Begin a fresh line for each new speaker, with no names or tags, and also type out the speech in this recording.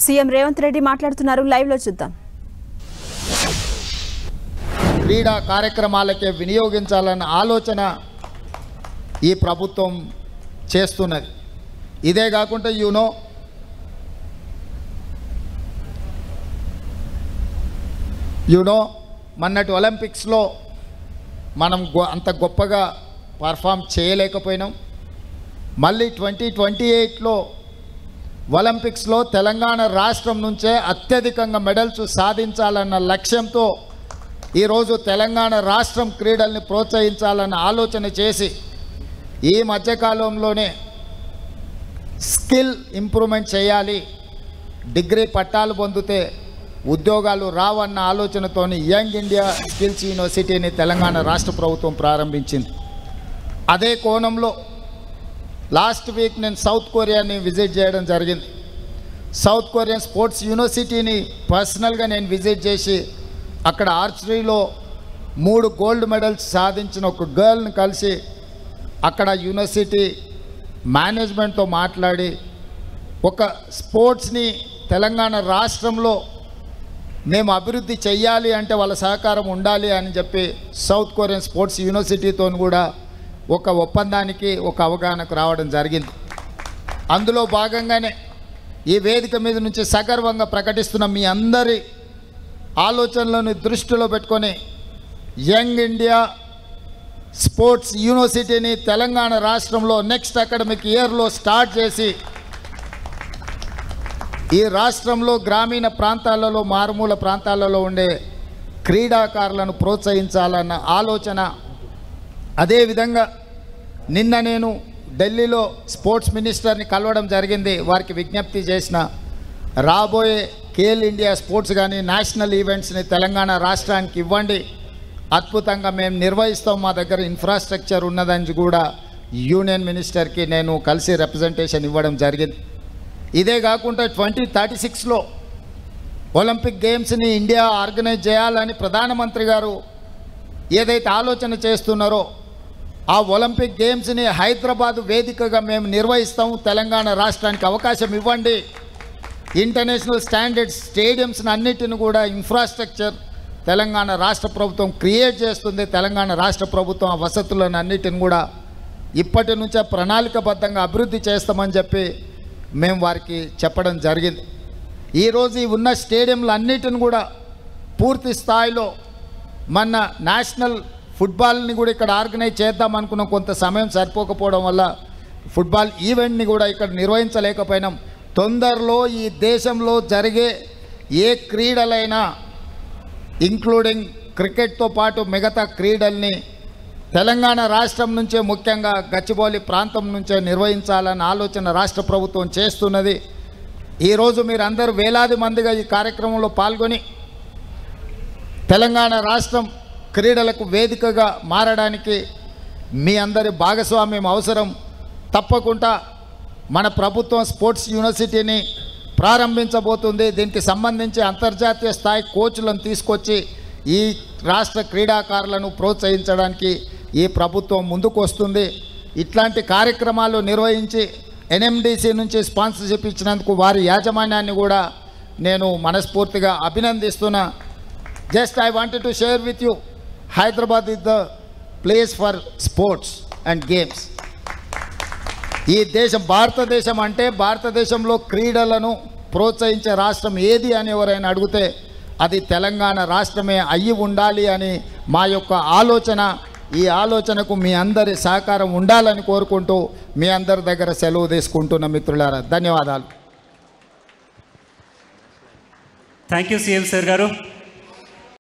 CM Revanth Reddy మాట్లాడుతున్నారు, live లో చూద్దాం.
క్రీడా కార్యక్రమాలకే వినియోగించాలన్న ఆలోచన ఈ ప్రభుత్వం చేస్తున్నది. ఇదే కాకుండా యూనో మొన్నటి ఒలింపిక్స్లో మనం అంత గొప్పగా పర్ఫామ్ చేయలేకపోయినాం. మళ్ళీ 2028లో ఒలింపిక్స్లో తెలంగాణ రాష్ట్రం నుంచే అత్యధికంగా మెడల్స్ సాధించాలన్న లక్ష్యంతో ఈరోజు తెలంగాణ రాష్ట్రం క్రీడల్ని ప్రోత్సహించాలన్న ఆలోచన చేసి ఈ మధ్యకాలంలోనే స్కిల్ ఇంప్రూవ్మెంట్ చేయాలి, డిగ్రీ పట్టాలు పొందితే ఉద్యోగాలు రావన్న ఆలోచనతో యంగ్ ఇండియా స్కిల్స్ యూనివర్సిటీని తెలంగాణ రాష్ట్ర ప్రభుత్వం ప్రారంభించింది. అదే కోణంలో లాస్ట్ వీక్ నేను సౌత్ కొరియాని విజిట్ చేయడం జరిగింది. సౌత్ కొరియన్ స్పోర్ట్స్ యూనివర్సిటీని పర్సనల్గా నేను విజిట్ చేసి అక్కడ ఆర్చరీలో 3 గోల్డ్ మెడల్స్ సాధించిన ఒక గర్ల్ని కలిసి అక్కడ యూనివర్సిటీ మేనేజ్మెంట్తో మాట్లాడి ఒక స్పోర్ట్స్ని తెలంగాణ రాష్ట్రంలో మేము అభివృద్ధి చెయ్యాలి అంటే వాళ్ళ సహకారం ఉండాలి అని చెప్పి సౌత్ కొరియన్ స్పోర్ట్స్ యూనివర్సిటీతో కూడా ఒక ఒప్పందానికి ఒక అవగాహనకు రావడం జరిగింది. అందులో భాగంగానే ఈ వేదిక మీద నుంచి సగర్వంగా ప్రకటిస్తున్న మీ అందరి ఆలోచనలను దృష్టిలో పెట్టుకొని యంగ్ ఇండియా స్పోర్ట్స్ యూనివర్సిటీని తెలంగాణ రాష్ట్రంలో నెక్స్ట్ అకాడమిక్ ఇయర్లో స్టార్ట్ చేసి ఈ రాష్ట్రంలో గ్రామీణ ప్రాంతాలలో మారుమూల ప్రాంతాలలో ఉండే క్రీడాకారులను ప్రోత్సహించాలన్న ఆలోచన. అదేవిధంగా నిన్న నేను ఢిల్లీలో స్పోర్ట్స్ మినిస్టర్ని కలవడం జరిగింది. వారికి విజ్ఞప్తి చేసిన రాబోయే ఖేల్ ఇండియా స్పోర్ట్స్ కానీ నేషనల్ ఈవెంట్స్ని తెలంగాణ రాష్ట్రానికి ఇవ్వండి, అద్భుతంగా మేము నిర్వహిస్తాం, మా దగ్గర ఇన్ఫ్రాస్ట్రక్చర్ ఉన్నదని కూడా యూనియన్ మినిస్టర్కి నేను కలిసి రిప్రజెంటేషన్ ఇవ్వడం జరిగింది. ఇదే కాకుండా 2036లో ఒలింపిక్ గేమ్స్ని ఇండియా ఆర్గనైజ్ చేయాలని ప్రధానమంత్రి గారు ఏదైతే ఆలోచన చేస్తున్నారో ఆ ఒలింపిక్ గేమ్స్ని హైదరాబాద్ వేదికగా మేము నిర్వహిస్తాము, తెలంగాణ రాష్ట్రానికి అవకాశం ఇవ్వండి, ఇంటర్నేషనల్ స్టాండర్డ్స్ స్టేడియంస్ని అన్నిటిని కూడా ఇన్ఫ్రాస్ట్రక్చర్ తెలంగాణ రాష్ట్ర ప్రభుత్వం క్రియేట్ చేస్తుంది, తెలంగాణ రాష్ట్ర ప్రభుత్వం ఆ వసతులను అన్నిటిని కూడా ఇప్పటి నుంచే ప్రణాళికబద్ధంగా అభివృద్ధి చేస్తామని చెప్పి మేము వారికి చెప్పడం జరిగింది. ఈరోజు ఈ ఉన్న స్టేడియంలు అన్నిటిని కూడా పూర్తి స్థాయిలో మన నేషనల్ ఫుట్బాల్ని కూడా ఇక్కడ ఆర్గనైజ్ చేద్దాం అనుకున్నాం. కొంత సమయం సరిపోకపోవడం వల్ల ఫుట్బాల్ ఈవెంట్ని కూడా ఇక్కడ నిర్వహించలేకపోయినాం. తొందరలో ఈ దేశంలో జరిగే ఏ క్రీడలైనా ఇంక్లూడింగ్ క్రికెట్తో పాటు మిగతా క్రీడల్ని తెలంగాణ రాష్ట్రం నుంచే ముఖ్యంగా గచ్చిబౌలి ప్రాంతం నుంచే నిర్వహించాలన్న ఆలోచన రాష్ట్ర ప్రభుత్వం చేస్తున్నది. ఈరోజు మీరందరూ వేలాది మందిగా ఈ కార్యక్రమంలో పాల్గొని తెలంగాణ రాష్ట్రం క్రీడలకు వేదికగా మారడానికి మీ అందరి భాగస్వామ్యం అవసరం. తప్పకుండా మన ప్రభుత్వం స్పోర్ట్స్ యూనివర్సిటీని ప్రారంభించబోతుంది. దీనికి సంబంధించి అంతర్జాతీయ స్థాయి కోచ్లను తీసుకొచ్చి ఈ రాష్ట్ర క్రీడాకారులను ప్రోత్సహించడానికి ఈ ప్రభుత్వం ముందుకు వస్తుంది. ఇట్లాంటి కార్యక్రమాలు నిర్వహించి ఎన్ఎండిసి నుంచి స్పాన్సర్షిప్ ఇచ్చినందుకు వారి యాజమాన్యాన్ని కూడా నేను మనస్ఫూర్తిగా అభినందిస్తున్నా. Just I wanted to share with you, Hyderabad is the place for sports and games. ఈ దేశం భారతదేశం అంటే భారతదేశంలో క్రీడలను ప్రోత్సహించే రాష్ట్రం ఏది అని ఎవరైనా అడిగితే అది తెలంగాణ రాష్ట్రమే అయ్యి ఉండాలి అని మా యొక్క ఆలోచన. ఈ ఆలోచనకు మీ అందరి సహకారం ఉండాలని కోరుకుంటూ మీ అందరి దగ్గర సెలవు తీసుకుంటున్న మిత్రులారా, ధన్యవాదాలు.
థ్యాంక్ యూ సీఎం సార్ గారు.